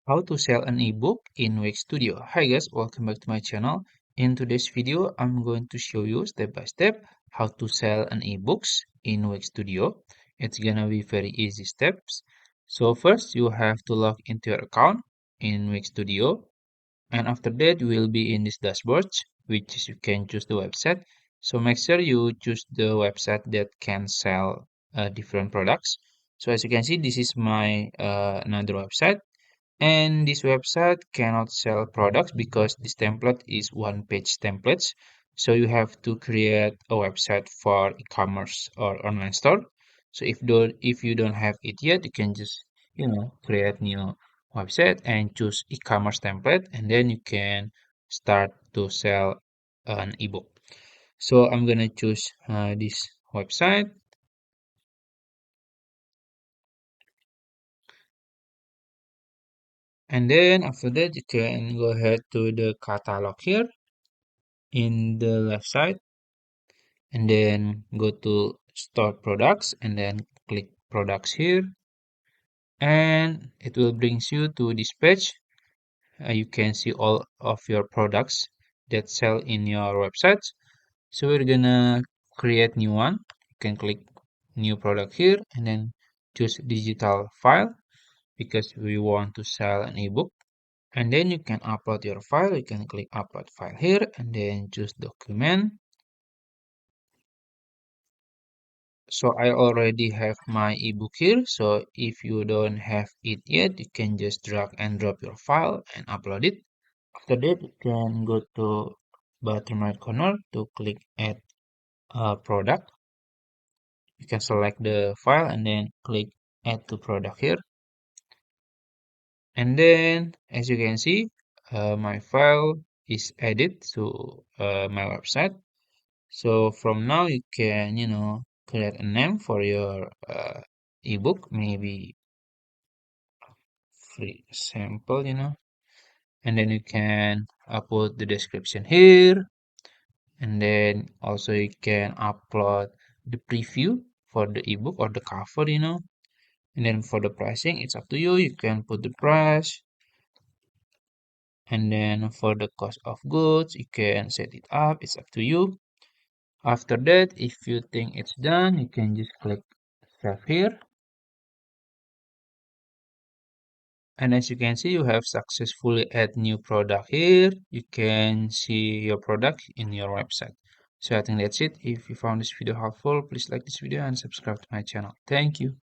How to sell an ebook in Wix Studio. Hi guys, welcome back to my channel. In today's video, I'm going to show you step by step how to sell an ebooks in Wix Studio. It's gonna be very easy steps. So first, you have to log into your account in Wix Studio, and after that, you will be in this dashboard, which is you can choose the website. So make sure you choose the website that can sell different products. So as you can see, this is my another website. And this website cannot sell products because this template is one page templates. So you have to create a website for e-commerce or online store. So if you don't have it yet, you can just create new website and choose e-commerce template, and then you can start to sell an ebook. So I'm gonna choose this website. And then after that, you can go ahead to the catalog here in the left side, and then go to store products and then click products here, and it will brings you to this page. You can see all of your products that sell in your website. So we're gonna create new one. You can click new product here and then choose digital file because we want to sell an ebook. And then you can upload your file. You can click upload file here and then choose document. So I already have my ebook here. So if you don't have it yet, you can just drag and drop your file and upload it. After that, you can go to bottom right corner to click add a product. You can select the file and then click add to product here. And then as you can see, my file is added to my website. So from now you can, create a name for your ebook, maybe free sample, and then you can upload the description here, and then also you can upload the preview for the ebook or the cover, and then for the pricing, it's up to you. You can put the price, and then for the cost of goods, you can set it up. It's up to you. After that, if you think it's done, you can just click save here. And as you can see, you have successfully add new product here. You can see your product in your website. So I think that's it. If you found this video helpful, please like this video and subscribe to my channel. Thank you.